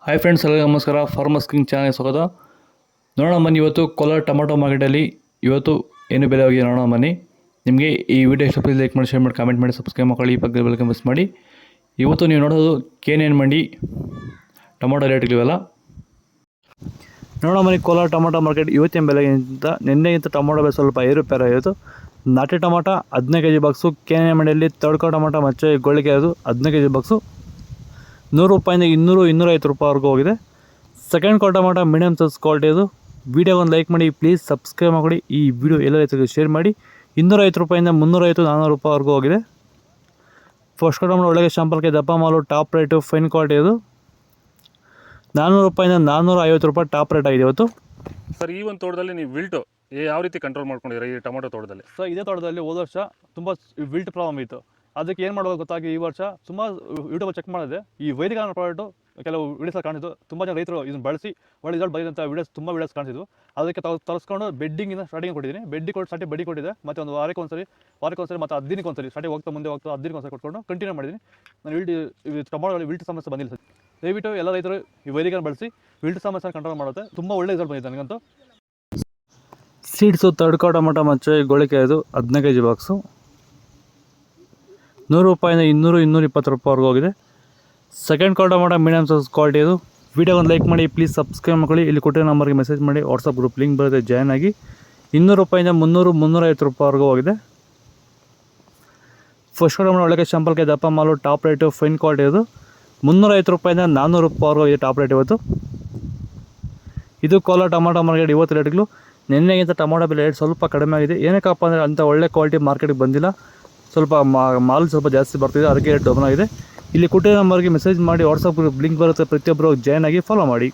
Hi friends, ಎಲ್ಲರಿಗೂ ನಮಸ್ಕಾರ. Farmers king channel ಸ್ವಾಗತ. ನೋಡೋಣ ಬನ್ನಿ, ಇವತ್ತು ಕೋಲಾರ ಟೊಮಾಟೊ ಮಾರ್ಕೆಟಲ್ಲಿ ಇವತ್ತು ಏನು ಬೆಲೆ ಹೋಗಿದೆ ನೋಡೋಣ ಬನ್ನಿ. ನಿಮಗೆ ಈ ವಿಡಿಯೋ ಇಷ್ಟ ಲೈಕ್ ಮಾಡಿ, ಶೇರ್ ಮಾಡಿ, ಕಾಮೆಂಟ್ ಮಾಡಿ, ಸಬ್ಸ್ಕ್ರೈಬ್ ಮಾಡಿ, ಈ ಪಕ್ಕದ ಬೆಲ್ ಮಿಸ್ ಮಾಡಿ. ಇವತ್ತು ನೀವು ನೋಡೋದು KNN ಮಂಡಿ ಟೊಮಾಟೊ ರೇಟ್ಗಳಿವೆಲ್ಲ ನೋಡೋಣ ಬನ್ನಿ. ಕೋಲಾರ ಟೊಮಾಟೊ ಮಾರ್ಕೆಟ್ ಇವತ್ತಿನ ಬೆಲೆಗಿಂತ ನಿನ್ನೆಗಿಂತ ಟೊಮಾಟೊ ಬೆಲೆ ಸ್ವಲ್ಪ ಏರುಪೇರು ಆಯಿತು. ನಾಟಿ ಟೊಮಾಟೊ 15 kg ಬಾಕ್ಸು KNN ಮಂಡಿಯಲ್ಲಿ ತಡ್ಕೋ ಟೊಮಾಟೊ ಮತ್ತು ಗೋಳಿಗೆ ಅದು 15 kg ಬಾಕ್ಸು 100 ರೂಪಾಯಿಂದ 200-250 ರೂಪಾಯಿವರೆಗೂ ಹೋಗಿದೆ. Second quality tomato medium size quality ಇದು. ವೀಡಿಯೋಗೊಂದು ಲೈಕ್ ಮಾಡಿ, ಪ್ಲೀಸ್ ಸಬ್ಸ್ಕ್ರೈಬ್ ಮಾಡಿ, ಈ ವಿಡಿಯೋ ಎಲ್ಲ ರೈತರಿಗೆ ಶೇರ್ ಮಾಡಿ. 250 ರೂಪಾಯಿಂದ 350-400 ರೂಪಾಯಿವರೆಗೂ ಹೋಗಿದೆ. ಫಸ್ಟ್ ಟೊಮಾಟೊ ಒಳಗೆ ಶಾಂಪಲ್ಗೆ ದಪ್ಪ ಮಾಲು ಟಾಪ್ ರೇಟು ಫೈನ್ ಕ್ವಾಲಿಟಿ ಇದು. 400 ರೂಪಾಯಿಂದ 450 ರೂಪಾಯಿ ಟಾಪ್ ರೇಟ್ ಆಗಿದೆ ಇವತ್ತು. ಸರ್, ಈ ಒಂದು ತೋಟದಲ್ಲಿ ನೀವು ವಿಲ್ಟು ಯಾವ ರೀತಿ ಕಂಟ್ರೋಲ್ ಮಾಡ್ಕೊಂಡಿದ್ದೀರಾ ಈ ಟೊಮಾಟೊ ತೋಟದಲ್ಲಿ? ಸರ್, ಇದೇ ತೋಟದಲ್ಲಿ ಹೋದ ವರ್ಷ ತುಂಬ ವಿಲ್ಟ್ ಪ್ರಾಬ್ಲಮ್ ಇತ್ತು. ಅದಕ್ಕೆ ಏನು ಮಾಡೋದು ಗೊತ್ತಾಗಿ ಈ ವರ್ಷ ಸುಮಾರು ಯೂಟ್ಯೂಬಲ್ಲಿ ಚೆಕ್ ಮಾಡಿದೆ. ಈ ವೈದಿಕ ಪ್ರಾಡಕ್ಟು ಕೆಲವು ವೀಡಿಯೋಸ್ ಕಾಣಿಸಿದ್ದು, ತುಂಬ ಜನ ರೈತರು ಇದನ್ನು ಬಳಸಿ ಒಳ್ಳೆ ರಿಸಲ್ಟ್ ಬಂದಿದ್ದಂಥ ತುಂಬ ವೀಡಿಯೋಸ್ ಕಾಣಿಸಿದ್ವು. ಅದಕ್ಕೆ ತರಿಸ್ಕೊಂಡು ಬೆಡ್ಡಿಂಗಿಂದ ಸ್ಟಾರ್ಟಿಂಗ್ ಕೊಟ್ಟಿದ್ದೀನಿ. ಬೆಡ್ಡಿ ಕೊಟ್ಟು ಸ್ಟಾರ್ಟಿಂಗ್ ಬಡ್ಡಿ ಕೊಟ್ಟಿದ್ದೆ, ಮತ್ತು ಒಂದು ವಾರಕ್ಕೆ ಒಂದ್ಸರಿ ಮತ್ತು 10 ದಿನಕ್ಕೆ ಒಂದ್ಸರಿ ಸ್ಟಾರ್ಟಿಂಗ್ ಹೋಗ್ತಾ 10 ದಿನಕ್ಕೆ ಒಂದ್ಸರಿ ಕೊಟ್ಕೊಂಡು ಕಂಟಿನ್ಯೂ ಮಾಡಿದ್ದೀನಿ. ನಾನು ಟೊಮಾಟೋದಲ್ಲಿ ವಿಲ್ಟ್ ಸಮಸ್ಯೆ ಬಂದಿಲ್ಲ ಸರ್. ದಯವಿಟ್ಟು ಎಲ್ಲ ರೈತರು ಈ ವೈದಿಕನ ಬಳಸಿ ವಿಲ್ಟ್ ಸಮಸ್ಯೆ ಕಂಟ್ರೋಲ್ ಮಾಡುತ್ತೆ. ತುಂಬ ಒಳ್ಳೆ ರಿಸಲ್ಟ್ ಬಂದಿದೆ ನನಗಂತೂ. ಸೀಡ್ಸು ತಡ್ಕೋ ಟೊಮಾಟೊ ಮತ್ತು ಗೋಳಿಕೆ ಇದು 15 kg ಬಾಕ್ಸು 100 ರೂಪಾಯಿಂದ 200-220 ರೂಪಾಯಿವರೆಗೂ ಹೋಗಿದೆ. Second quality tomato medium size quality ಇದು. ವೀಡಿಯೋಗೊಂದು ಲೈಕ್ ಮಾಡಿ, ಪ್ಲೀಸ್ ಸಬ್ಸ್ಕ್ರೈಬ್ ಮಾಡ್ಕೊಳ್ಳಿ. ಇಲ್ಲಿ ಕೊಟ್ಟಿರೋ ನಂಬರ್ಗೆ ಮೆಸೇಜ್ ಮಾಡಿ, ವಾಟ್ಸಪ್ ಗ್ರೂಪ್ ಲಿಂಕ್ ಬರುತ್ತೆ, ಜಾಯ್ನ್ ಆಗಿ. 200 ರೂಪಾಯಿಂದ 300-350 ರೂಪಾಯಿವರೆಗೂ ಹೋಗಿದೆ. ಫಸ್ಟ್ ಟೊಮಾಟೊ ಒಳಗೆ ಶಾಂಪಲ್ಗೆ ದಪ್ಪ ಮಾಲು ಟಾಪ್ ರೇಟು ಫೈನ್ ಕ್ವಾಲಿಟಿ ಇದು. 350 ರೂಪಾಯಿಂದ 400 ರೂಪಾಯಿವರೆಗೂ ಇದೆ ಟಾಪ್ ರೇಟ್ ಇವತ್ತು. ಇದು ಕೋಲಾರ ಟೊಮಾಟೊ ಮಾರ್ಕೆಟ್ ಇವತ್ತು ರೇಟ್ಗಳು. ನಿನ್ನೆಗಿಂತ ಟೊಮಾಟೊ ಬೆಲೆ ರೇಟ್ ಸ್ವಲ್ಪ ಕಡಿಮೆ ಆಗಿದೆ. ಏನಕ್ಕಪ್ಪ ಅಂದರೆ ಅಂಥ ಒಳ್ಳೆ ಕ್ವಾಲಿಟಿ ಮಾರ್ಕೆಟಿಗೆ ಬಂದಿಲ್ಲ. ಸ್ವಲ್ಪ ಮಾಲ್ ಸ್ವಲ್ಪ ಜಾಸ್ತಿ ಬರ್ತಿದೆ, ಅದಕ್ಕೆ ರೇಟ್ ಡೌನ್ ಆಗಿದೆ. ಇಲ್ಲಿ ಕೊಟ್ಟಿರೋ ನಂಬರ್ಗೆ ಮೆಸೇಜ್ ಮಾಡಿ, ವಾಟ್ಸಪ್ ಗ್ರೂಪ್ ಲಿಂಕ್ ಬರುತ್ತೆ, ಪ್ರತಿಯೊಬ್ಬರು ಜಾಯ್ನ್ ಆಗಿ ಫಾಲೋ ಮಾಡಿ.